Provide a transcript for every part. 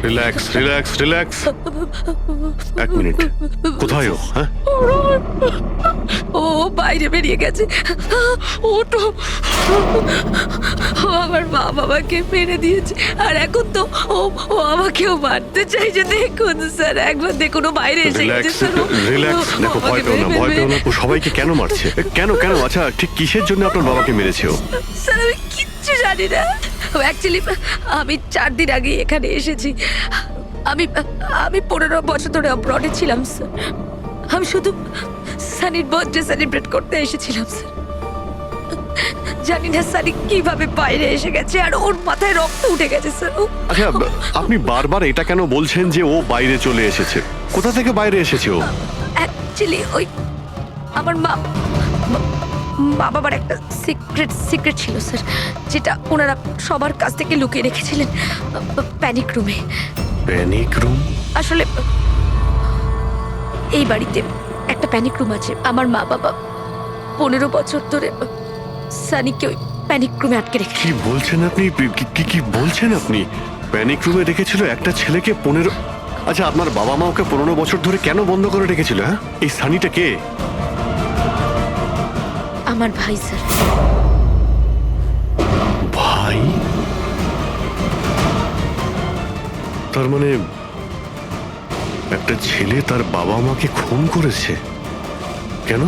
Relax relax relax. এক minute, কোথায় ও? হ্যাঁ, ও বাইরে বেরিয়ে গেছে। ওটো, ও আমার মা বাবাকে মেরে দিয়েছে, আর এখন তো ও ও আমাকেও মারতে চাইছে। দেখুন স্যার, একবার দেখুন, ও বাইরে এসে গেছে রিল্যাক্স স্যার। রিল্যাক্স। দেখো, ভয় পেও না, ভয় পেও না। ও সবাইকে কেন মারছে? কেন কেন? আচ্ছা, ঠিক কিসের জন্য আপনার বাবাকে মেরেছে ও? স্যার আমি কিচ্ছু জানি না। অ্যাকচুয়ালি আমি 4 দিন আগে এখানে এসেছি। আমি আমি 15 বছর ধরে অব্রডে ছিলাম স্যার। আমি শুধু সানির বার্থডে সেলিব্রেট করতে এসেছিলাম স্যার। জানি না সানি কিভাবে বাইরে এসে গেছে, আর ওর মাথায় রক্ত উঠে গেছে স্যার। আচ্ছা, আপনি বারবার এটা কেন বলছেন যে ও বাইরে চলে এসেছে? কোথা থেকে বাইরে এসেছে ও? অ্যাকচুয়ালি ওই আমার মা বাবার একটা সিক্রেট ছিল স্যার, যেটা ওনারা সবার কাছ থেকে লুকিয়ে রেখেছিলেন প্যানিক রুমে। Panic room? আসলে এই বাড়িতে একটা প্যানিক রুম আছে। আমার মা বাবা 15 বছর ধরে সানিকে ওই প্যানিক রুমে আটকে রেখেছে। কি বলছেন আপনি? কি বলছেন আপনি? প্যানিক রুমে রেখেছিল একটা ছেলেকে 15? আচ্ছা, আপনার বাবা মা ওকে 15 বছর ধরে কেন বন্ধ করে রেখেছিল? হ্যাঁ, এই সানিটা কে? আমার ভাই স্যার। ভাই? তার মানে একটা ছেলে তার বাবা মাকে খুন করেছে? কেন?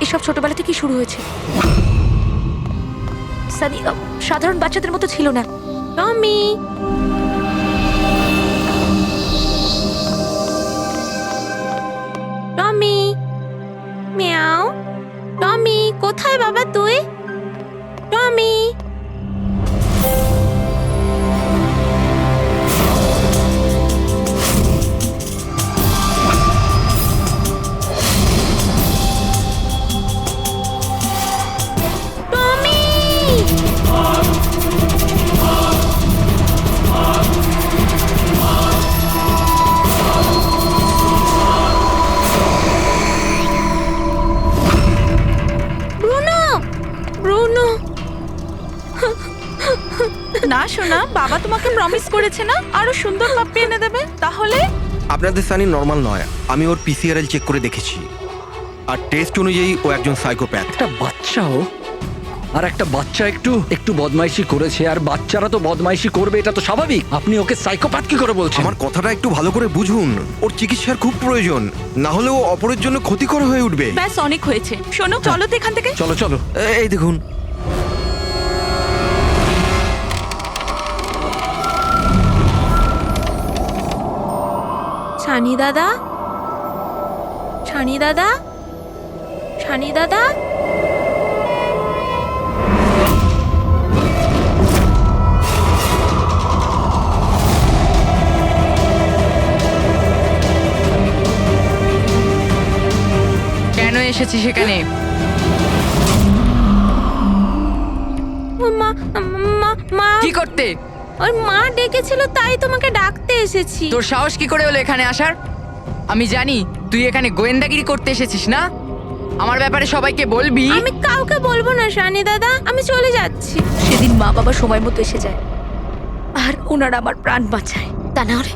এসব ছোটবেলা থেকেই শুরু হয়েছে। সানি সাধারণ বাচ্চাদের মতো ছিল না। টমি, টমি, মিয়াও। টমি, কোথায় বাবা তুই? টমি। না সোনা, বাবা তোমাকে প্রমিস করেছে না আরো সুন্দর পাপ্পি এনে দেবে। তাহলে আপনাদের সানি নর্মাল নয়। আমি ওর পিসিআরএল চেক করে দেখেছি, আর টেস্ট অনুযায়ী ও একজন সাইকোপ্যাথ। একটা বাচ্চাও, আর একটা বাচ্চা একটু একটু বদমাইশি করেছে, আর বাচ্চারা তো বদমাইশি করবে, এটা তো স্বাভাবিক। আপনি ওকে সাইকোপ্যাথ কি করে বলছেন? আমার কথাটা একটু ভালো করে বুঝুন। ওর চিকিৎসার খুব প্রয়োজন, না হলে ও অপরের জন্য ক্ষতিকর হয়ে উঠবে। ব্যাস অনেক হয়েছে। শোনো, চলো তো এখান থেকে। চলো চলো। এই দেখুন, ছানি দাদা, ছানি দাদা, ছানি দাদা। কেন এসেছি সেখানে? মা মা মা কি করতে? ওর মা ডেকেছিল, তাই তোমাকে ডাকতে এসেছি। তোর সাহস কি করে হলো এখানে আসার? আমি জানি তুই এখানে গোয়েন্দাগিরি করতে এসেছিস না। আমার ব্যাপারে সবাইকে বলবি। আমি কাউকে বলবো না শানি দাদা, আমি চলে যাচ্ছি। সেদিন মা বাবা সময় মতো এসে যায়, আর ওনারা আমার প্রাণ বাঁচায়। তা না হলে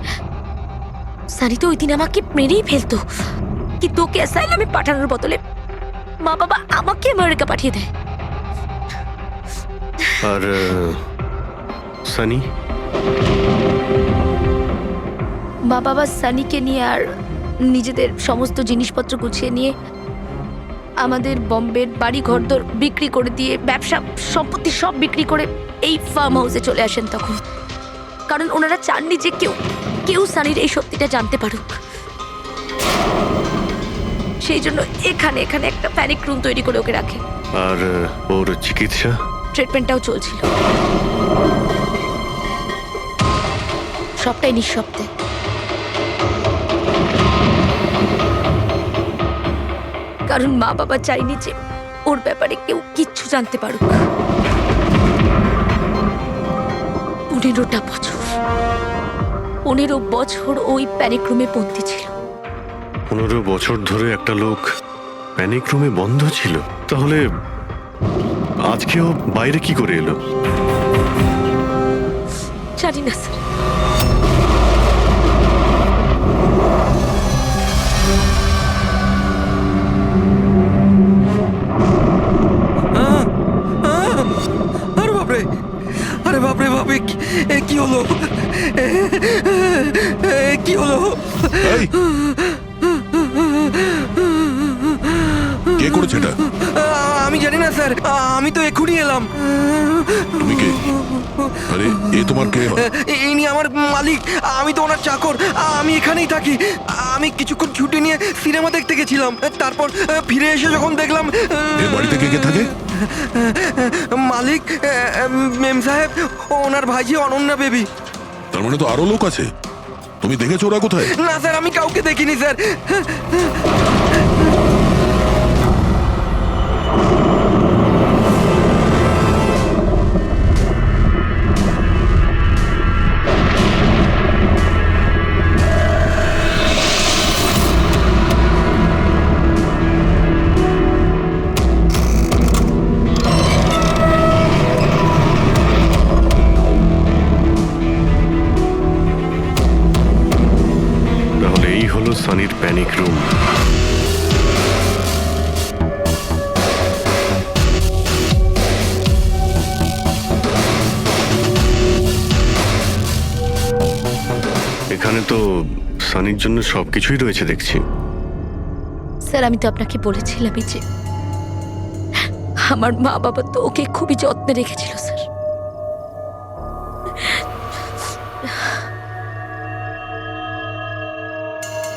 সানি তো ওই দিন আমাকে মেরেই ফেলতো। কিন্তু ওকে অ্যাসাইলামে পাঠানোর বদলে মা বাবা আমাকে আমেরিকা পাঠিয়ে দেয়। আর সানি? মা বাবা সানিকে নিয়ে আর নিজেদের সমস্ত জিনিসপত্র গুছিয়ে নিয়ে আমাদের বম্বের বাড়ি ঘরদোর বিক্রি করে দিয়ে, ব্যবসা সম্পত্তি সব বিক্রি করে এই ফার্ম হাউসে চলে আসেন তখন। কারণ ওনারা চাননি যে কেউ সানির এই সত্যিটা জানতে পারুক। সেই জন্য এখানে একটা প্যানিক রুম তৈরি করে ওকে রাখে। আর ওর চিকিৎসা? ট্রিটমেন্টটাও চলছিল, সবটাই নিঃশব্দে। কারণ মা বাবা চাইনি যে ওর ব্যাপারে কেউ কিচ্ছু জানতে পারুক। 15টা বছর, 15 বছর ওই প্যানিক রুমে বন্দী ছিল। 15 বছর ধরে একটা লোক প্যানিক রুমে বন্ধ ছিল? তাহলে আজকেও বাইরে কি করে এলো? জানি না স্যার। আরে বাপরে, আরে বাপরে বাপরে, কি হলো? কি হলো? এই! কে করেছে এটা? আমি জানি না স্যার, আমি তো এক্ষুনি এলাম। তুমি কে? আরে এ তোমার কে? ইনি আমার মালিক, আমি তো ওনার চাকর। আমি এখানেই থাকি। আমি কিছুক্ষণ ছুটি নিয়ে সিনেমা দেখতে গেছিলাম, তারপর ফিরে এসে যখন দেখলাম এ বাড়িতে কে কে থাকে? মালিক, মেম সাহেব, ওনার ভাইজি অনন্যা বেবি। তার মানে তো আরো লোক আছে। তুমি দেখেছো ওরা কোথায়? না স্যার, আমি কাউকে দেখিনি স্যার। তাহলে এই হলো সানির প্যানিক রুম। এখানে তো সানির জন্য সবকিছুই রয়েছে দেখছি। স্যার আমি তো আপনাকে বলেছিলামই যে আমার মা বাবা তো ওকে খুবই যত্নে রেখেছিল স্যার।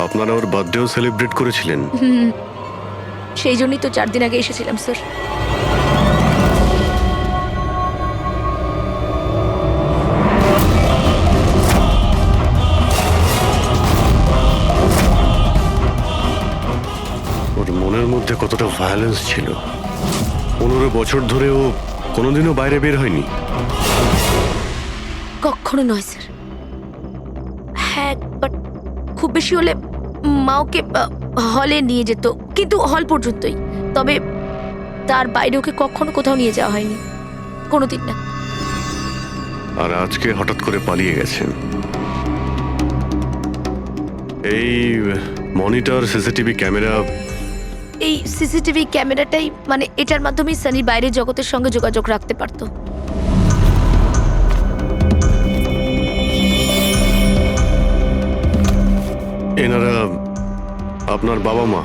আপনারা ওর বার্থডেও সেলিব্রেট করেছিলেন। সেই জন্যই তো 4 দিন আগে এসেছিলাম স্যার। ওর মনের মধ্যে কতটা ভায়োলেন্স ছিল। 15 বছর ধরে ও কোনোদিনও বাইরে বের হয়নি। কখনো নয় স্যার। হ্যাঁ, বাট খুব বেশি হলে মা ওকে হলে নিয়ে যেত, কিন্তু হল পর্যন্তই। তবে তার বাইরে ওকে কখনো কোথাও নিয়ে যাওয়া হয়নি, কোনোদিন না। আর আজকে হঠাৎ করে পালিয়ে গেছেন। এই মনিটর, সিসিটিভি ক্যামেরা, এই সিসিটিভি ক্যামেরাটাই মানে এটার মাধ্যমেই সানি বাইরের জগতের সঙ্গে যোগাযোগ রাখতে পারতো। এনারা আপনার বাবা মা?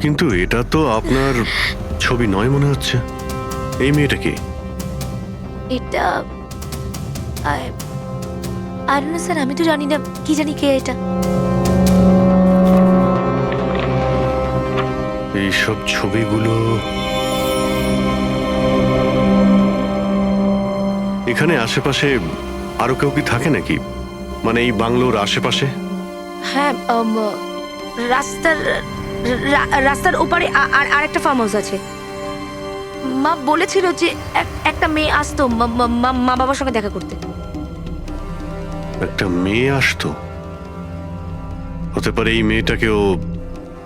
কিন্তু এটা তো আপনার ছবি নয় মনে হচ্ছে। এই মেয়েটা কি? এটা আর না স্যার, আমি তো জানি না, কি জানি কে এটা। এইসব ছবিগুলো এখানে আশেপাশে আরো কেউ কি থাকে নাকি? মানে এই বাংলোর আশেপাশে? হ্যাঁ, রাস্তার ওপারে আর একটা ফার্ম হাউস আছে। মা বলেছিল যে একটা মেয়ে আসতো মা বাবার সঙ্গে দেখা করতে। একটা মেয়ে আসতো? হতে পারে এই মেয়েটাকেও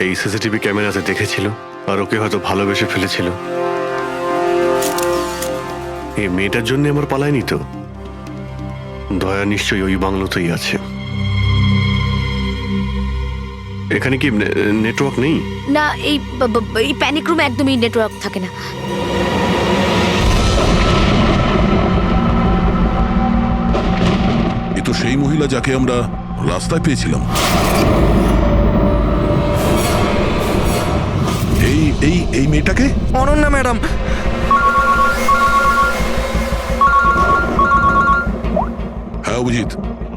এই সিসিটিভি ক্যামেরাতে দেখেছিল আর ওকে হয়তো ভালোবেসে ফেলেছিল। এই মেয়েটার জন্য আমার পালায়নি তো। দয়া নিশ্চয়ই ওই বাংলোতেই আছে। এখানে কি নেটওয়ার্ক নেই? না, এই প্যানিক রুমে একদমই নেটওয়ার্ক থাকে না। এ তো সেই মহিলা যাকে আমরা রাস্তায় পেয়েছিলাম। এই এই এই মেয়েটাকে? অনন্যা ম্যাডাম। হ্যাঁ অভিজিৎ।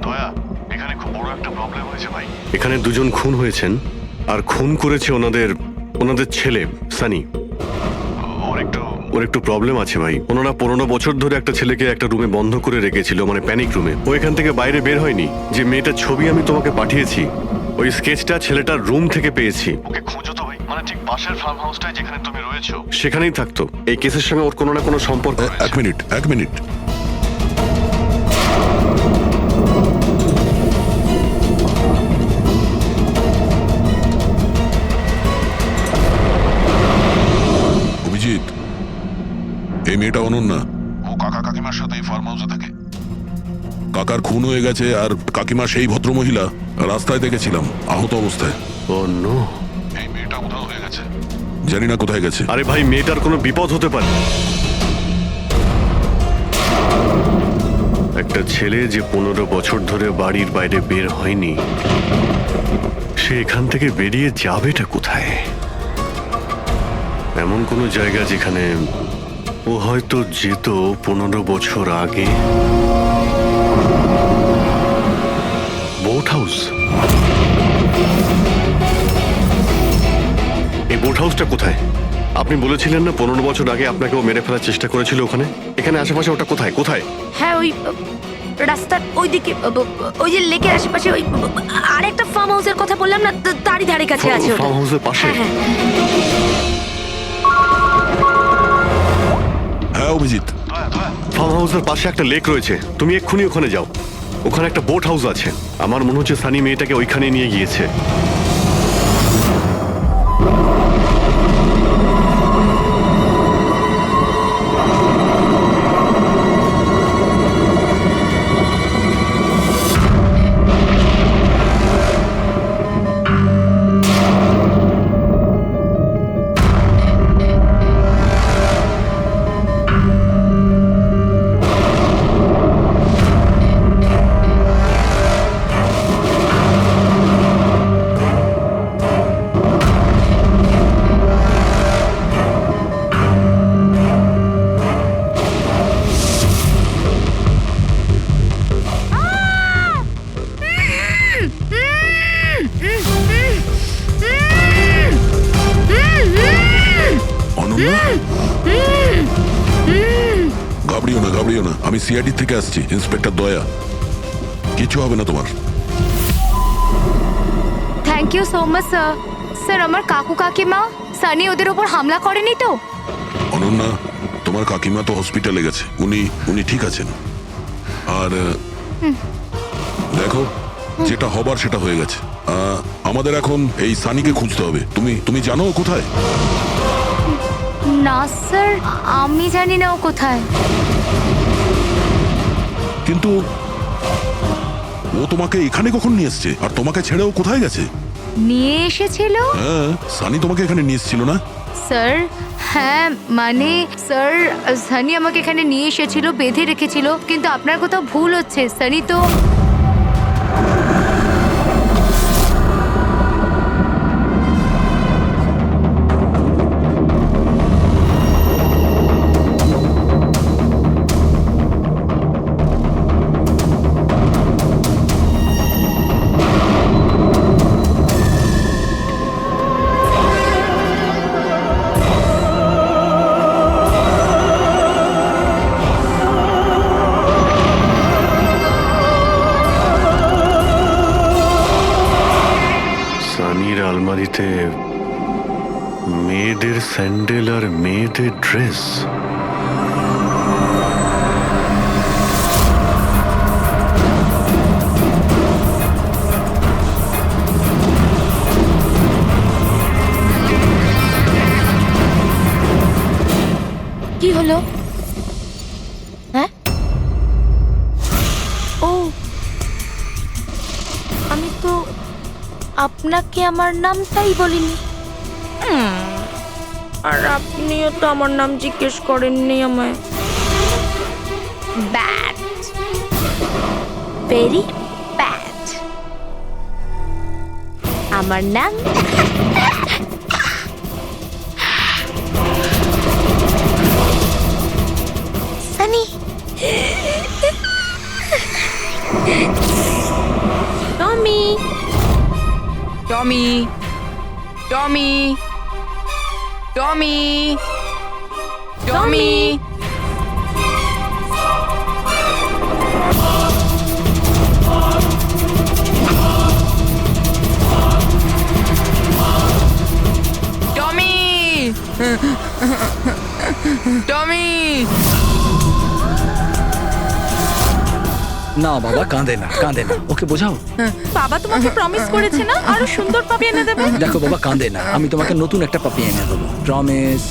দয়া, এখানে খুব বড় একটা প্রবলেম হয়েছে ভাই। এখানে দুজন খুন হয়েছেন আর খুন করেছে ওনাদের ছেলে সানি। ওর একটু প্রবলেম আছে ভাই। ওনারা 15 বছর ধরে একটা ছেলেকে একটা রুমে বন্ধ করে রেখেছিল, মানে প্যানিক রুমে। ও এখান থেকে বাইরে বের হয়নি। যে মেয়েটার ছবি আমি তোমাকে পাঠিয়েছি, ওই স্কেচটা ছেলেটার রুম থেকে পেয়েছি। ওকে খুঁজো তো ভাই, মানে ঠিক পাশের ফার্ম হাউসটায় যেখানে তুমি রয়েছো সেখানেই থাকতো। এই কেসের সঙ্গে ওর কোনো না কোনো সম্পর্ক রয়েছে। এক মিনিট। অভিজিৎ, এই মেয়েটা অনন্যা, ও কাকা কাকিমার সাথে এই ফার্ম হাউসে থাকে। কাকার খুন হয়ে গেছে আর কাকিমা সেই ভদ্রমহিলা রাস্তায় দেখেছিলাম আহত অবস্থায়। ও নো। এই মেয়েটা উধাও হয়ে গেছে, জানি না কোথায় গেছে। আরে ভাই, মেয়েটার কোনো বিপদ হতে পারে। একটা ছেলে যে 15 বছর ধরে বাড়ির বাইরে বের হয়নি, সে এখান থেকে বেরিয়ে যাবেটা কোথায়? এমন কোনো জায়গা যেখানে ও হয়তো যেত 15 বছর আগে। Boat house. এই বোট হাউসটা কোথায়? আপনি বলেছিলেন না 15 বছর আগে আপনাকে ও মেরে ফেলার চেষ্টা করেছিল ওখানে। এখানে আশেপাশে ওটা কোথায় কোথায়? হ্যাঁ, ওই রাস্তার ওইদিকে, ওই যে লেকের আশেপাশে, ওই আরেকটা ফার্ম হাউসের কথা বললাম না, তারই ধারে কাছে আছে ওটা। ফার্ম হাউসের পাশে? হ্যাঁ, হ্যাঁ। হ্যাঁ অভিজিৎ, ফার্ম হাউসের পাশে একটা লেক রয়েছে, তুমি এক্ষুনি ওখানে যাও। ওখানে একটা বোট হাউস আছে। আমার মনে হচ্ছে সানি মেয়েটাকে ওইখানে নিয়ে গিয়েছে। অনন্যা, ঘাবড়িও না, আমি সিআইডি থেকে আসছি, ইন্সপেক্টর দয়া। কিছু হবে না তোমার। Thank you so much sir. Sir, আমার কাকু কাকিমা সানি ওদের উপর হামলা করেনি তো? অনন্যা, তোমার কাকিমা তো হসপিটালে গেছে, উনি ঠিক আছেন। আর দেখো, যেটা হবার সেটা হয়ে গেছে। আমাদের এখন এই সানিকে খুঁজতে হবে। তুমি জানো ও কোথায়? না স্যার, আমি জানি না ও কোথায়। কিন্তু ও তোমাকে এখানে কখন নিয়ে এসছে? আর তোমাকে ছেড়ে ও কোথায় গেছে? নিয়ে এসেছিল? হ্যাঁ, সানি তোমাকে এখানে নিয়ে এসেছিল না? স্যার, হ্যাঁ মানে স্যার, সানি আমাকে এখানে নিয়ে এসেছিল, বেঁধে রেখেছিল। কিন্তু আপনার কোথাও ভুল হচ্ছে। সানি তো সানির আলমারিতে মেয়েদের স্যান্ডেল আর মেয়েদের ড্রেস। কি হলো? হ্যাঁ, ও, আমি তো আপনাকে আমার নামটাই বলিনি। আর আপনিও তো আমার নাম জিজ্ঞেস করেননি আমায়। Bad, very bad. আমার নাম সানি। টমি, টমি, টমি, টমি, টমি। টমি, টমি। না বাবা, কাঁদে না, ওকে বোঝাও। বাবা তোমাকে প্রমিস করেছে না আরো সুন্দর পাপি এনে দেবে? দেখো বাবা, কাঁদে না, আমি তোমাকে নতুন একটা পাপি এনে দেবো, প্রমিস।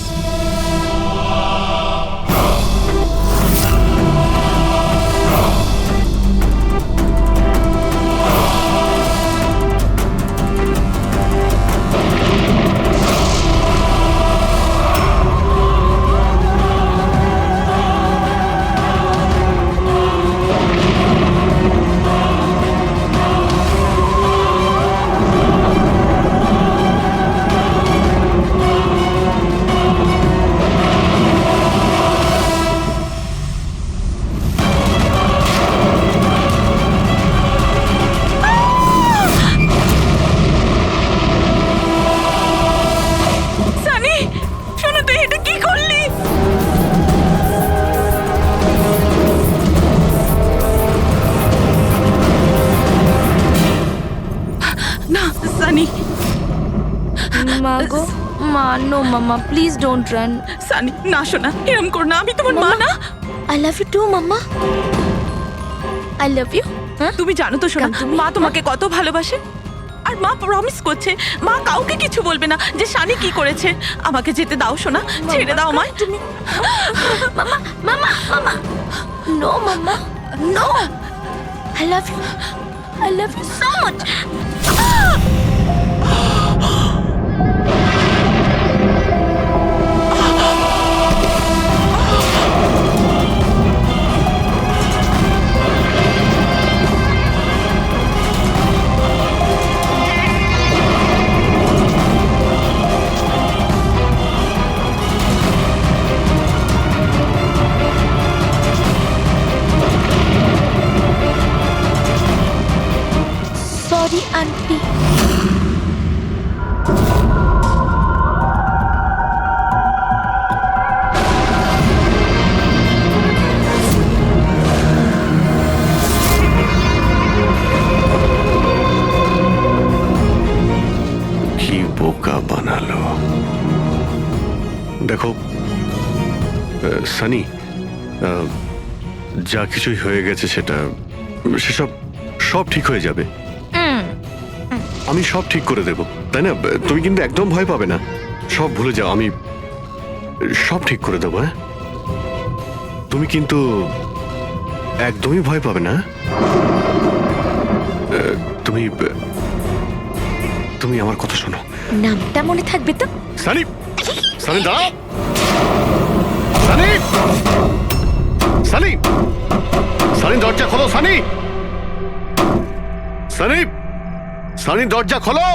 মা no mamma please don't run. Sunny না শোনা, এরম কর না, আমি তোমার মা না। I love you too mamma, I love you. হ্যাঁ তুমি জানো তো শোনা, তুমি- মা তোমাকে কত ভালোবাসে। আর মা প্রমিস করছে মা কাউকে কিছু বলবে না যে শানি কি করেছে। আমাকে যেতে দাও শোনা, ছেড়ে দাও আমায়। তুমি mamma mamma mamma no mamma no, I love you so much. Sorry aunty. কি বোকা বানালো। দেখো সানি, যা কিছুই হয়ে গেছে সেসব সব ঠিক হয়ে যাবে। আমি সব ঠিক করে দেব, তাই না? তুমি কিন্তু একদম ভয় পাবে না, সব ভুলে যাও, আমি সব ঠিক করে দেবো। হ্যাঁ, তুমি কিন্তু একদমই ভয় পাবে না। তুমি তুমি আমার কথা শোনো। নামটা মনে থাকবে তো? সানি, সানি দাঁড়াও। সানি, সানি, সানি দরজা খোলো। সানি, সানি, সানি দরজা খোলো।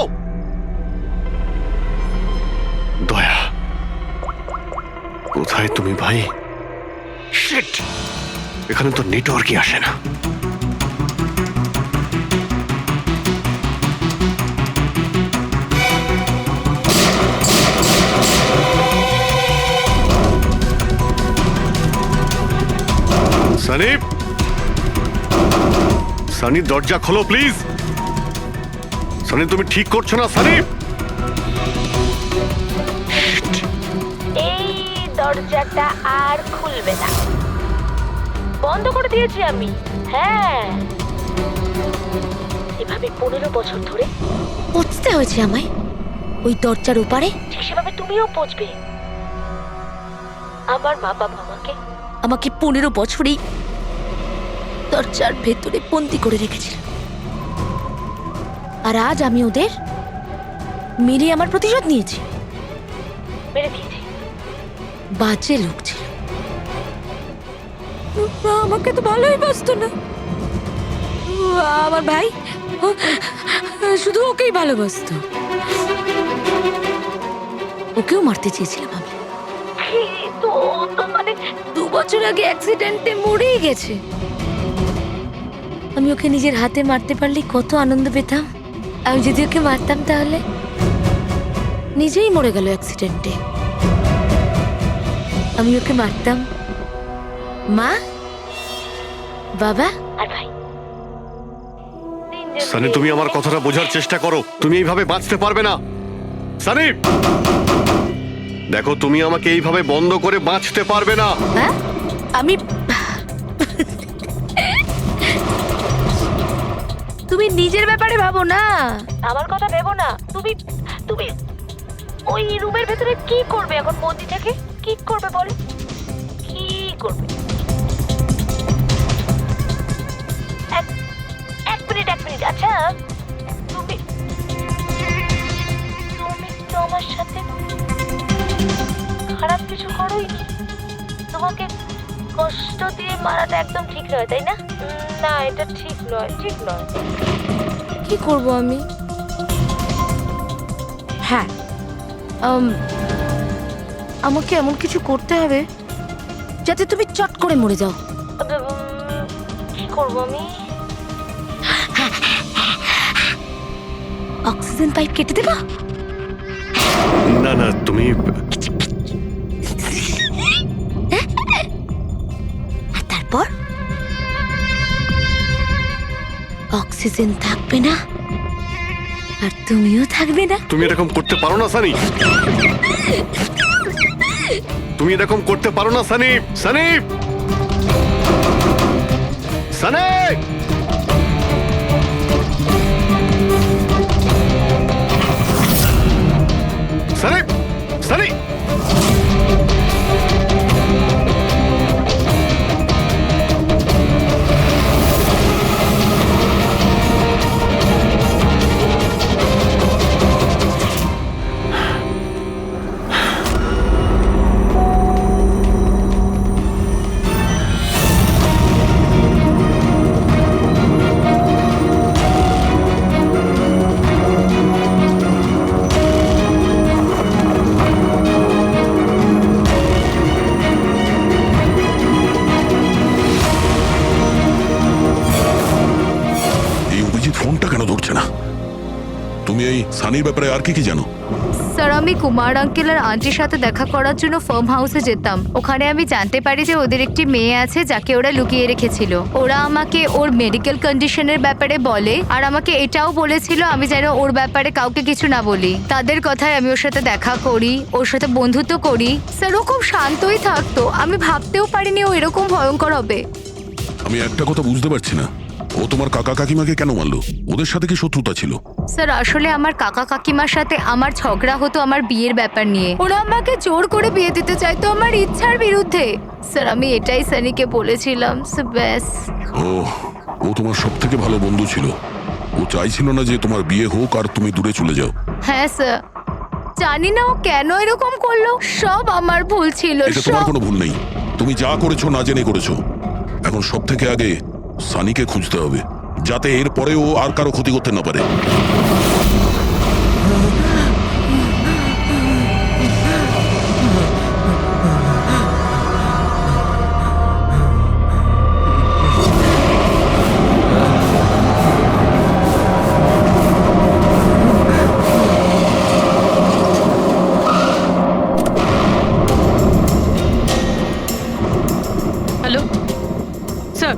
দয়া, কোথায় তুমি ভাই? শিট, এখানে তো নেটওয়ার্কই আসে না। সানি, সানি দরজা খোলো প্লিজ। সানি তুমি ঠিক করছো না সানি। এই দরজাটা আর খুলবে না, বন্ধ করে দিয়েছি আমি। হ্যাঁ, এভাবে 15 বছর ধরে পৌঁছতে হয়েছে আমায় ওই দরজার ওপারে, ঠিক সেভাবে তুমিও পৌঁছবে। আমার মা বাবা আমাকে 15 বছরেই দরজার ভেতরে বন্দি করে রেখেছিল, আর আজ আমি ওদের মেরে আমার প্রতিশোধ নিয়েছি। মেরে দিয়েছি, বাজে লোক ছিল, আমাকে তো ভালোই বাসতো না। আমার ভাই শুধু ওকেই ভালোবাসতো, ওকেও মারতে চেয়েছিলাম আমি, কিন্তু ও তো মানে 2 বছর আগে অ্যাক্সিডেন্টে মরেই গেছে। আমি ওকে নিজের হাতে মারতে পারলে কত আনন্দ পেতাম। আমি যদি ওকে মারতাম তাহলে নিজেই মরে গেল অ্যাক্সিডেন্টে। আমি ওকে মারতাম, মা, বাবা আর ভাই। সানি তুমি আমার কথাটা বোঝার চেষ্টা করো, তুমি এইভাবে বাঁচতে পারবে না। সানি দেখো, তুমি আমাকে এইভাবে বন্ধ করে বাঁচতে পারবে না। হ্যাঁ, আমি তুমি নিজের ব্যাপারে ভাবো না, আমার কথা ভেবো না। তুমি তুমি ওই রুমের ভেতরে কি করবে এখন? বন্দি থেকে কি করবে বলো, কি করবে? এক মিনিট, আচ্ছা তুমি তো আমার সাথে খারাপ কিছু করোই, তোমাকে কষ্ট দিয়ে মারাটা একদম ঠিক নয়, তাই না? না, এটা ঠিক নয়। কি করব আমি? হ্যাঁ, আমাকে এমন কিছু করতে হবে যাতে তুমি চট করে মরে যাও। কি করব আমি? অক্সিজেন পাইপ কেটে দেবা? না না, তুমি আর তারপর অক্সিজেন থাকবে না, আর তুমিও থাকবে না। তুমি এরকম করতে পারো না সানি। তুমি এরকম করতে পারো না সানি। সানি, সানি, সানি, সানি। এই অভিজিৎ ফোনটা কেন ধরছে না? তুমি এই সানির ব্যাপারে আর কি কি জানো? স্যার আমি কুমার আঙ্কেল আর আন্টির সাথে দেখা করার জন্য ফার্ম হাউসে যেতাম। ওখানে আমি জানতে পারি যে ওদের একটি মেয়ে আছে যাকে ওরা লুকিয়ে রেখেছিল। ওরা আমাকে ওর মেডিকেল কন্ডিশনের ব্যাপারে বলে আর আমাকে এটাও বলেছিল আমি যেন ওর ব্যাপারে কাউকে কিছু না বলি। তাদের কথায় আমি ওর সাথে দেখা করি, ওর সাথে বন্ধুত্ব করি। স্যার ও খুব শান্তই থাকতো, আমি ভাবতেও পারিনি ও এরকম ভয়ঙ্কর হবে। আমি একটা কথা বুঝতে পারছি না, ও তোমার কাকা কাকিমাকে কেন মারলো? ওদের সাথে কি শত্রুতা ছিল? স্যার আসলে আমার কাকা কাকিমার সাথে আমার ঝগড়া হতো আমার বিয়ের ব্যাপার নিয়ে। ওরা আমাকে জোর করে বিয়ে দিতে চাইতো আমার ইচ্ছার বিরুদ্ধে। স্যার আমি এটাই সানিকে বলেছিলাম। ব্যাস। ও তোমার সব থেকে ভালো বন্ধু ছিল। ও চাইছিল না যে তোমার বিয়ে হোক আর তুমি দূরে চলে যাও। হ্যাঁ স্যার, জানি না ও কেন এরকম করলো। সব আমার ভুল ছিল। এটা তোমার কোনো ভুল নেই, তুমি যা করেছো না জেনে করেছো। এখন সব থেকে আগে সানিকে খুঁজতে হবে, যাতে এর পরে ও আর কারো ক্ষতি করতে না পারে। হ্যালো স্যার,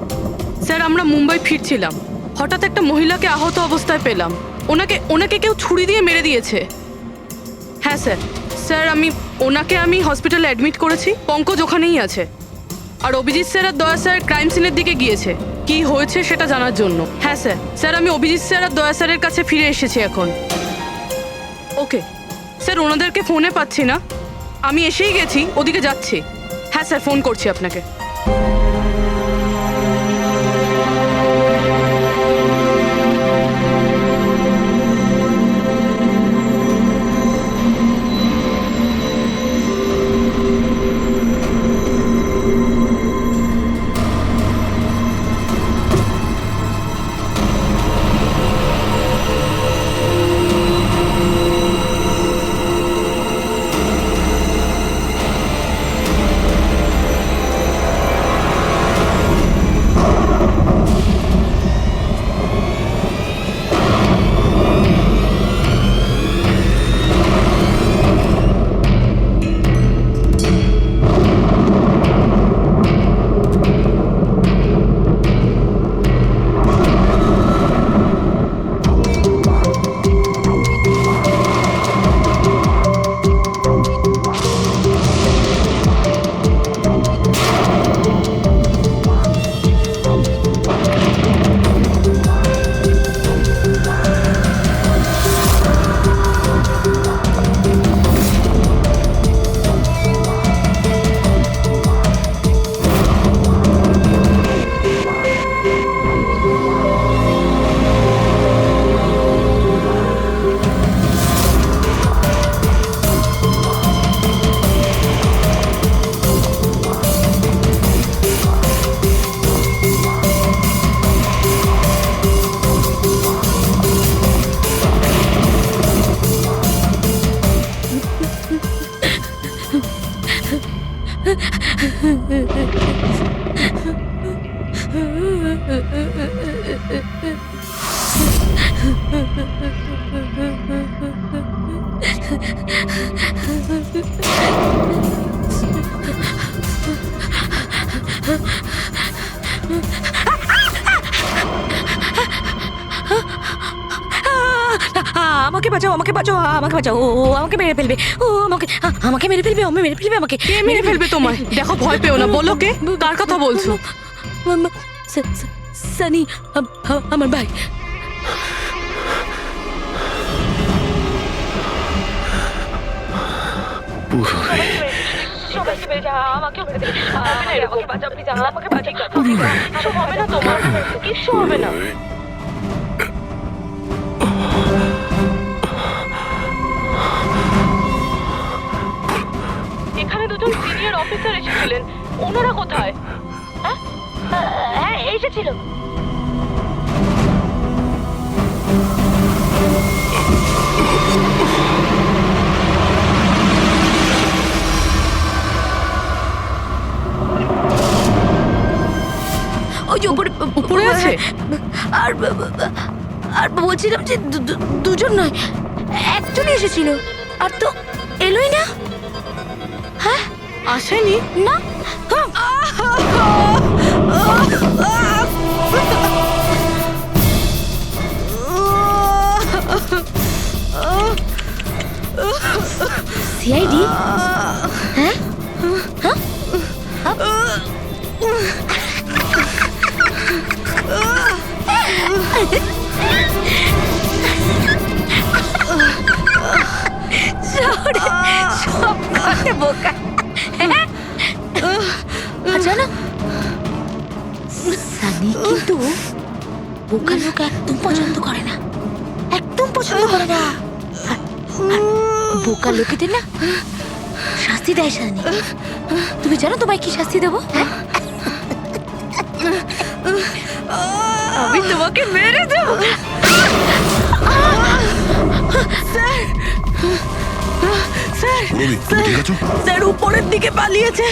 স্যার আমরা মুম্বাই ফিরছিলাম, হঠাৎ একটা মহিলাকে আহত অবস্থায় পেলাম। ওনাকে কেউ ছুরি দিয়ে মেরে দিয়েছে। হ্যাঁ স্যার, স্যার ওনাকে হসপিটালে অ্যাডমিট করেছি। পঙ্কজ ওখানেই আছে। আর অভিজিৎ স্যার আর দয়া স্যার ক্রাইম সিনের দিকে গিয়েছে কি হয়েছে সেটা জানার জন্য। হ্যাঁ স্যার, স্যার আমি অভিজিৎ স্যার আর দয়া স্যারের কাছে ফিরে এসেছি এখন। ওকে স্যার, ওনাদেরকে ফোনে পাচ্ছি না, আমি এসেই গেছি, ওদিকে যাচ্ছি। হ্যাঁ স্যার, ফোন করছি আপনাকে। আমাকে বাঁচাও, আমাকে বাঁচাও, আমাকে বাঁচাও। ও আমাকে মেরে ফেলবে, ও আমাকে মেরে ফেলবে, মেরে ফেলবে আমাকে। কে মেরে ফেলবে তোমায়? দেখো, ভয় পেও না, বলো কে, কার কথা বলছো? সানি, আমার ভাই। এখানে দুজন সিনিয়র অফিসার এসেছিলেন, ওনারা কোথায়? হ্যাঁ, এসেছিল। ওই যে উপরে আছে? আর আর বলছিলাম যে দুজন নয়, একজনই এসেছিল, আর তো এলোই না। হ্যাঁ, আসেনি? না। সিআইডি? হ্যাঁ, সব কথা বোকা। জানো, সানি কিন্তু বোকা লোক একদম পছন্দ করে না, একদম পছন্দ করে না। আর বোকা লোকেদের না শাস্তি দেয় সানি। তুমি জানো তোমায় কি শাস্তি দেবো? আমি তোমাকে মেরে দেবো। পুরবি, তুমি ঠিক আছো? স্যার উপরের দিকে পালিয়েছে।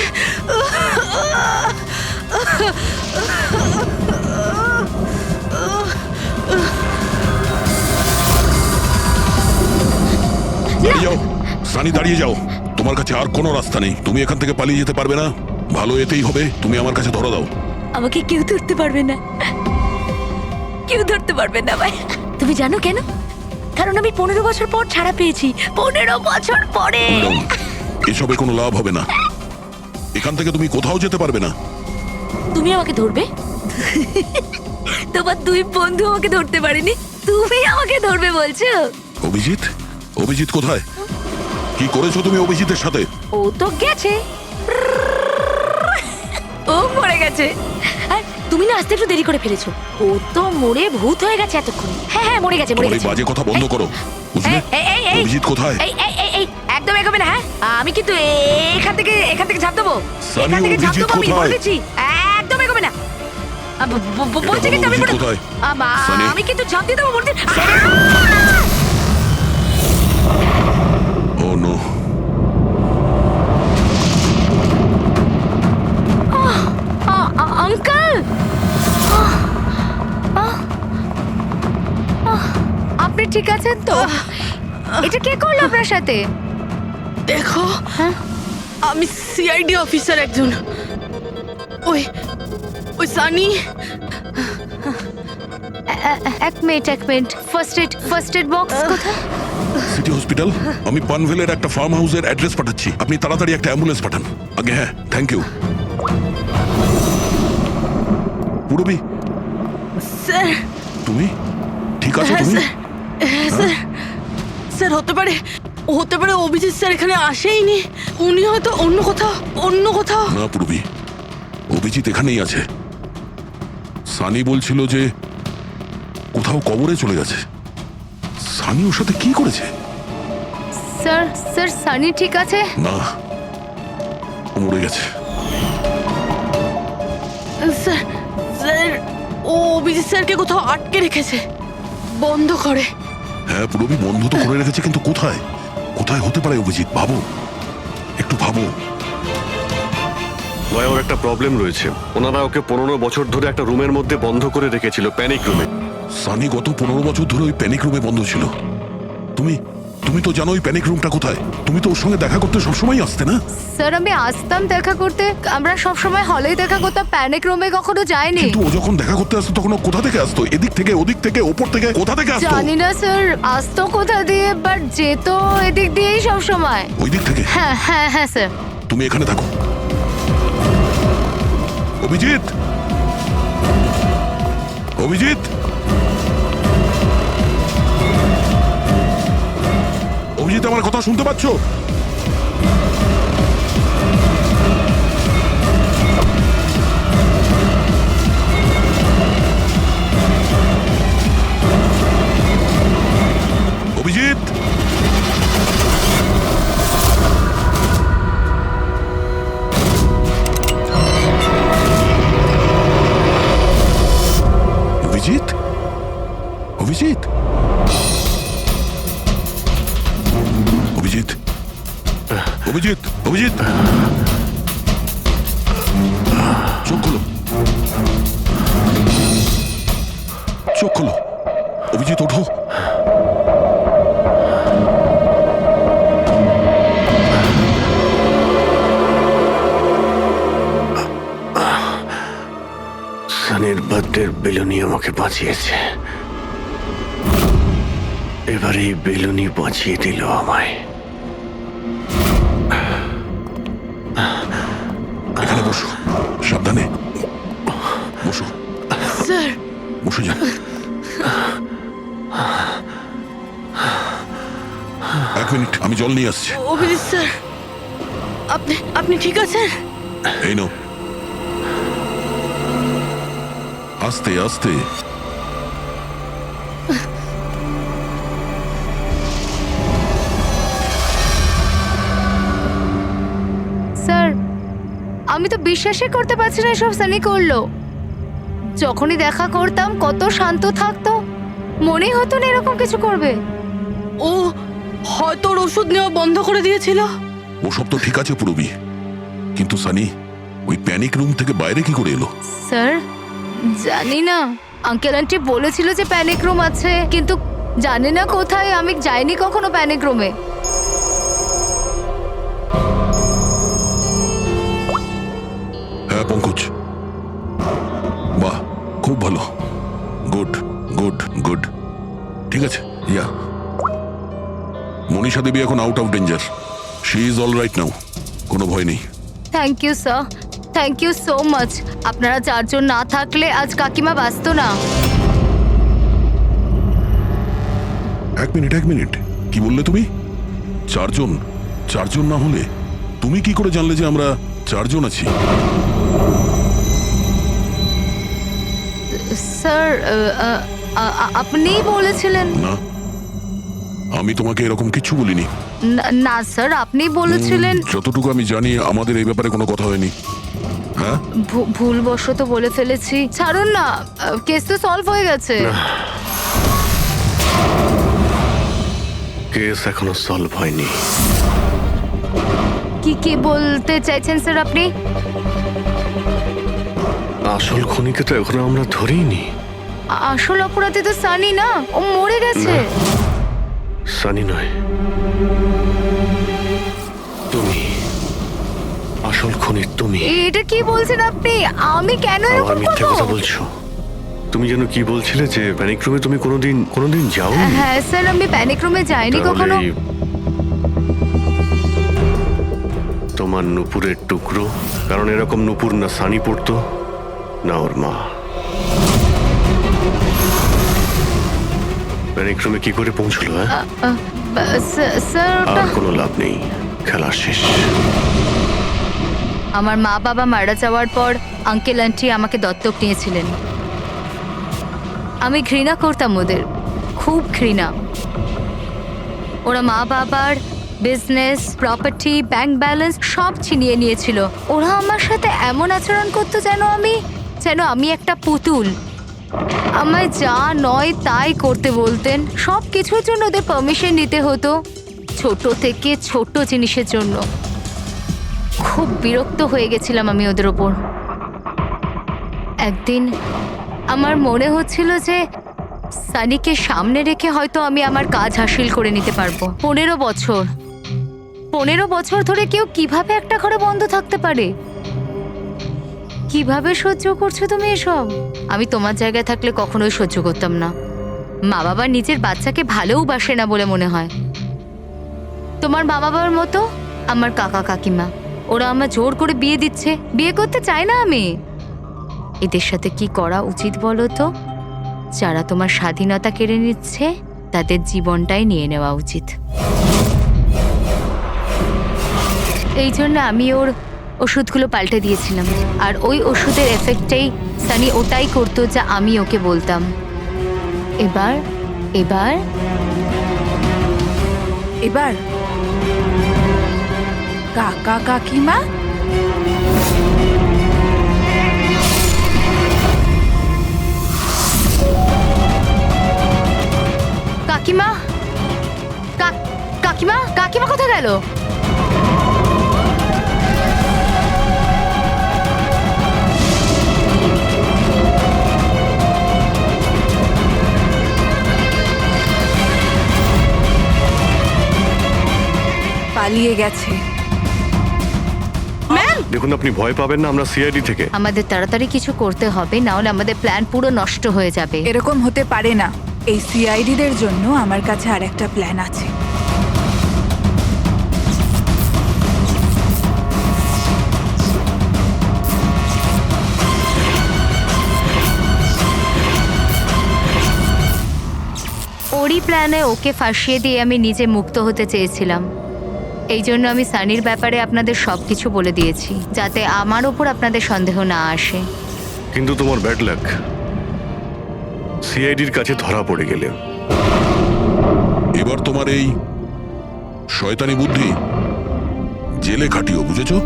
দাঁড়িয়ে যাও সানি, দাঁড়িয়ে যাও। তোমার কাছে আর কোনো রাস্তা নেই, তুমি এখান থেকে পালিয়ে যেতে পারবে না। ভালো এতেই হবে, তুমি আমার কাছে ধরা দাও। আমাকে কেউ ধরতে পারবে না, কেউ ধরতে পারবে না ভাই। তুমি জানো কেন? কারণ আমি 15 বছর পর ছাড়া পেয়েছি, 15 বছর পরে। এসবে কোনো লাভ হবে না, এখান থেকে তুমি কোথাও যেতে পারবে না। তুমি আমাকে ধরবে? তোমার দুই বন্ধু আমাকে ধরতে পারেনি, তুমি আমাকে ধরবে বলছো? অভিজিৎ, অভিজিৎ কোথায়? কি করেছো তুমি অভিজিতের সাথে? ও তো গেছে, ও মরে গেছে। আর তুমি না আসতে একটু দেরি করে ফেলেছো। ও তো মরে ভূত হয়ে গেছে এতক্ষণ। হ্যাঁ হ্যাঁ, মরে গেছে, মরে তোমার এই গেছে। বাজে কথা বন্ধ করো, বুঝলে? অভিজিৎ কোথায়? এই একদম এগোবে না। হ্যাঁ, আমি কিন্তু এখান থেকে ঝাঁপ দেবো, সানি, এখান থেকে ঝাঁপ অভিজিৎ দেবো, আমি কোথায়? বলেছি। একদম এগোবে না। বলছি কিন্তু আমি অভিজিৎ কোথায়? সানি। আমি কিন্তু ঝাঁপ দিয়ে দেবো বলছি। ও নো, আঙ্কেল, আপনি ঠিক আছেন তো? এটা কে করলো আপনার সাথে? দেখো, হ্যাঁ? আমি সিআইডি অফিসার একজন। ওই ওই সানি। এক মিনিট, ফার্স্ট এড বক্স কোথায়? City hospital. আমি পানভেলের একটা ফার্ম হাউসের অ্যাড্রেস পাঠাচ্ছি, আপনি তাড়াতাড়ি একটা অ্যাম্বুলেন্স পাঠান আগে। হ্যাঁ, থ্যাংক ইউ। পুরবি, স্যার, তুমি ঠিক আছো? তুমি হ্যাঁ স্যার, স্যার হতে পারে অভিজিৎ স্যার এখানে আসেইনি, উনি হয়তো অন্য কোথাও। না পুরবি, অভিজিৎ এখানেই আছে। সানি বলছিল যে কোথাও কবরে চলে গেছে। সানি ওর সাথে কি করেছে? স্যার সানি ঠিক আছে? না, ও মরে গেছে। স্যার ও অভিজিৎ স্যারকে কোথাও আটকে রেখেছে, বন্ধ করে। হ্যাঁ পুরবি, বন্ধ তো করে রেখেছে, কিন্তু কোথায়? কোথায় হতে পারে অভিজিৎ? ভাবো, একটু ভাবো। ভাই, ওর একটা প্রবলেম রয়েছে। ওনারা ওকে 15 বছর ধরে একটা রুমের মধ্যে বন্ধ করে রেখেছিল, প্যানিক রুমে। সানি গত 15 বছর ধরে ওই প্যানিক রুমে বন্ধ ছিল। তুমি তুমি তো জানো ওই প্যানিক রুমটা কোথায়। তুমি তো ওর সঙ্গে দেখা করতে সবসময় আসতে না? স্যার আমি আসতাম দেখা করতে, আমরা সব সময় হলেই দেখা করতাম, প্যানিক রুমে কখনো যাইনি। কিন্তু ও যখন দেখা করতে আসতো তখন ও কোথা থেকে আসতো? এদিক থেকে, ওদিক থেকে, ওপর থেকে, কোথা থেকে আসতো? জানি না স্যার, আসতো কোথা দিয়ে, বাট যেত এদিক দিয়েই সব সময়। ওই দিক থেকে? হ্যাঁ হ্যাঁ হ্যাঁ স্যার। তুমি এখানে থাকো। অভিজিৎ, অভিজিৎ, অভিজিৎ, আমার কথা শুনতে পাচ্ছো? অভিজিৎ, অভিজিৎ, অভিজিৎ, অভিজিৎ, অভিজিৎ, অভিজিৎ, চোখ খোলো, চোখ খোলো, অভিজিৎ ওঠো। সানির বার্থডের বেলুনি আমাকে বাঁচিয়েছে, এবার এই বেলুনি বাঁচিয়ে দিল আমায়। এখানে বসো, সাবধানে বসো, স্যার বসে যাও। এক মিনিট, আমি জল নিয়ে আসছি। অভিজিৎ স্যার, আপনি আপনি ঠিক আছেন? এই নাও, আস্তে আস্তে। স্যার আমি তো বিশ্বাসই করতে পারছি না এসব সানি করলো। যখনই দেখা করতাম কত শান্ত থাকতো, মনেই হতো না এরকম কিছু করবে। ও হয়তো ওর ওষুধ নেওয়া বন্ধ করে দিয়েছিল। ওসব তো ঠিক আছে পুরবি, কিন্তু সানি ওই প্যানিক রুম থেকে বাইরে কি করে এলো? স্যার জানি না, আঙ্কেল আন্টি বলেছিল যে প্যানিক রুম আছে, কিন্তু জানি না কোথায়, আমি যাইনি কখনো প্যানিক রুমে। হ্যাঁ পঙ্কজ, বাহ, খুব ভালো, গুড গুড গুড, ঠিক আছে। ইয়া, মনীষা দেবী এখন out of danger, she is all right now, কোনো ভয় নেই। Thank you sir, thank you so much. আপনারা চারজন না থাকলে আজ কাকিমা বাঁচতো না। এক মিনিট, এক মিনিট, কি বললে তুমি? চারজন? চারজন না হলে তুমি কি করে জানলে যে আমরা চারজন আছি? স্যার আপনিই বলেছিলেন। না, আমি তোমাকে এরকম কিছু বলিনি। না স্যার, আপনি বলেছিলেন। যতটুকু আমি জানি আমাদের এই ব্যাপারে কোনো কথা হয়নি। হ্যাঁ, ভুলবশত বলে ফেলেছি, ছাড়ুন না, কেস তো সলভ হয়ে গেছে। কেস এখনো সলভ হয়নি। কি বলতে চাইছেন স্যার আপনি? আসল খুনিকে তো এখনো আমরা ধরিনি। আসল অপরাধী তো সানি না, ও মরে গেছে। সানি নয়, তুমি আসল খুনি। তুমি এটা কি বলছেন আপনি? আমি কেন আবার এরকম মিথ্যে কথা করব? বলছো। তুমি যেন কি বলছিলে যে প্যানিক রুমে তুমি কোনোদিন যাওনি। হ্যাঁ স্যার, আমি প্যানিক রুমে যাইনি কখনো। তাহলে তোমার নুপুরের টুকরো, কারণ এরকম নুপুর না সানি পড়তো না ওর মা। প্যানিক রুমে কি করে পৌঁছলো? হ্যাঁ, স্যার আর ওটা কোনো লাভ নেই, খেলা শেষ। আমার মা বাবা মারা যাওয়ার পর আঙ্কেল আন্টি আমাকে দত্তক নিয়েছিলেন। আমি ঘৃণা করতাম ওদের, খুব ঘৃণা। ওরা মা বাবার বিজনেস, প্রপার্টি, ব্যাংক ব্যালেন্স সব ছিনিয়ে নিয়েছিল। ওরা আমার সাথে এমন আচরণ করতো যেন আমি একটা পুতুল। আমায় যা নয় তাই করতে বলতেন, সব কিছুর জন্য ওদের পারমিশন নিতে হতো, ছোট থেকে ছোট জিনিসের জন্য। খুব বিরক্ত হয়ে গেছিলাম আমি ওদের ওপর। একদিন আমার মনে হচ্ছিল যে সানিকে সামনে রেখে হয়তো আমি আমার কাজ হাসিল করে নিতে পারবো। 15 বছর ধরে কেউ কিভাবে একটা ঘরে বন্ধ থাকতে পারে? কিভাবে সহ্য করছো তুমি এসব? আমি তোমার জায়গায় থাকলে কখনোই সহ্য করতাম না। মা বাবা নিজের বাচ্চাকে ভালোবাসে না বলে মনে হয়। তোমার মা বাবার মতো আমার কাকা কাকিমা, ওরা আমার জোর করে বিয়ে দিচ্ছে। বিয়ে করতে চাই না আমি। এদের সাথে কি করা উচিত বলো তো? যারা তোমার স্বাধীনতা কেড়ে নিচ্ছে তাদের জীবনটাই নিয়ে নেওয়া উচিত। এই জন্য আমি ওর ওষুধগুলো পাল্টে দিয়েছিলাম, আর ওই ওষুধের এফেক্টেই সানি ওটাই করতো যা আমি ওকে বলতাম। এবার এবার এবার কাকা কাকিমা কাকিমা কাকিমা কাকিমা কোথায় গেল? পালিয়ে গেছে। দেখুন, আপনি ভয় পাবেন না, আমরা সিআইডি থেকে। আমাদের তাড়াতাড়ি কিছু করতে হবে, না হলে আমাদের প্ল্যান পুরো নষ্ট হয়ে যাবে। এরকম হতে পারে না। এই সিআইডিদের জন্য আমার কাছে আর একটা প্ল্যান আছে। ওরই প্ল্যানে ওকে ফাঁসিয়ে দিয়ে আমি নিজে মুক্ত হতে চেয়েছিলাম। এই জন্য আমি সানির ব্যাপারে আপনাদের সবকিছু বলে দিয়েছি, যাতে আমার ওপর আপনাদের সন্দেহ না আসে। কিন্তু তোমার ব্যাড লাক, সিআইডির কাছে ধরা পড়ে গেলে। এবার তোমার এই শয়তানি বুদ্ধি জেলে খাটিও, বুঝেছো?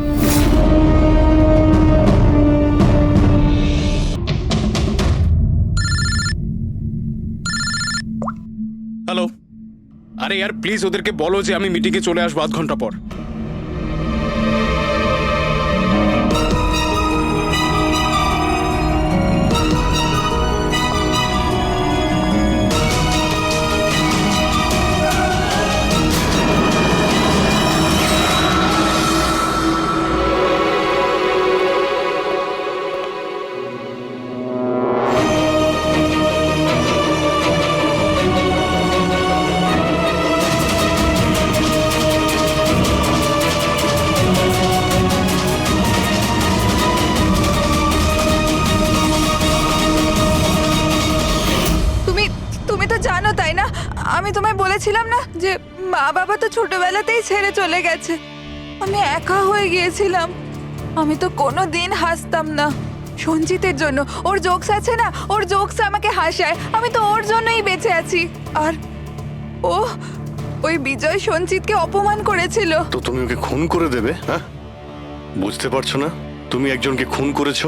হ্যালো, আরে यार প্লিজ ওদেরকে বলো যে আমি মিটিংয়ে চলে আসবো আধ ঘন্টা পর। তুমি তো জানো তাই না, আমি তোমায় বলেছিলাম না যে মা বাবা তো ছোটবেলাতেই ছেড়ে চলে গেছে। আমি একা হয়ে গিয়েছিলাম। আমি তো কোনো দিন হাসতাম না সঞ্জিতের জন্য। ওর জোকস আছে না, ওর জোকস আমাকে হাসায়। আমি তো ওর জন্যই বেঁচে আছি। আর ওই বিজয় সঞ্জিতকে অপমান করেছিল। তো তুমি ওকে খুন করে দেবে? হ্যাঁ, বুঝতে পারছো না? তুমি একজনকে খুন করেছো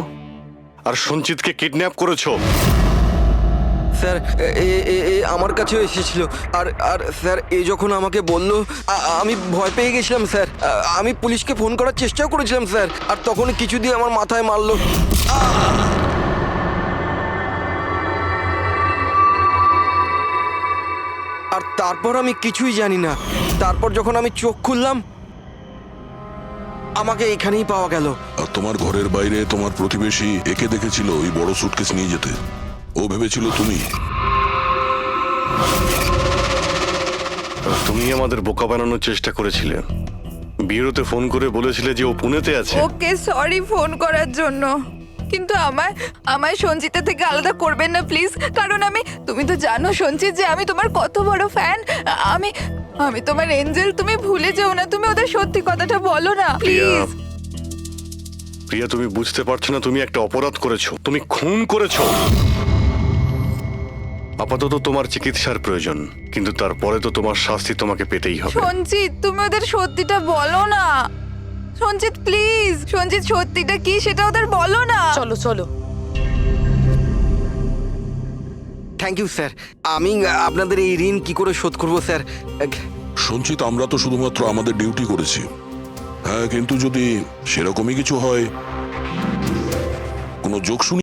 আর সঞ্চিতকে কিডন্যাপ করেছো। স্যার আমার কাছেও এসেছিল। আর স্যার যখন আমাকে বলল, আমি ভয় পেয়ে গেছিলাম স্যার। আমি পুলিশকে ফোন করার চেষ্টাও করেছিলাম স্যার, আর তখন কিছু দিয়ে আমার মাথায় মারলো। আর তারপর আমি কিছুই জানি না। তারপর যখন আমি চোখ খুললাম, আমাকে এখানেই পাওয়া গেল। আর তোমার ঘরের বাইরে তোমার প্রতিবেশী একে দেখেছিল ওই বড় সুটকেস নিয়ে যেতে। ও ভেবেছিল তুমি। তুমি আমাদের বোকা বানানোর চেষ্টা করেছিলে। বিয়েতে ফোন করে বলেছিলে যে ও পুনেতে আছে। ওকে সরি ফোন করার জন্য, কিন্তু আমায় সঞ্জিতা থেকে আলাদা করবেন না প্লিজ। কারণ তুমি তো জানো সঞ্জিত যে আমি তোমার কত বড় ফ্যান। আমি তোমার এঞ্জেল। তুমি ভুলে যেও না। তুমি ওদের সত্যি কথাটা বলো না প্লিজ। প্রিয়া, তুমি বুঝতে পারছো না? তুমি একটা অপরাধ করেছো, তুমি খুন করেছো। আপাতত তোমার চিকিৎসার প্রয়োজন, কিন্তু তারপরে তো তোমার শাস্তি তোমাকে পেতেই হবে। সঞ্জিত, তুমি ওদের সত্যিটা বলো না। সঞ্জিত প্লিজ, সঞ্জিত সত্যিটা কি সেটা ওদের বলো না। চলো চলো। Thank you sir. আমি আপনাদের এই ঋণ কি করে শোধ করবো স্যার? সঞ্চিত, আমরা তো শুধুমাত্র আমাদের ডিউটি করেছি। হ্যাঁ, কিন্তু যদি সেরকমই কিছু হয়, কোনো যোগ শুনি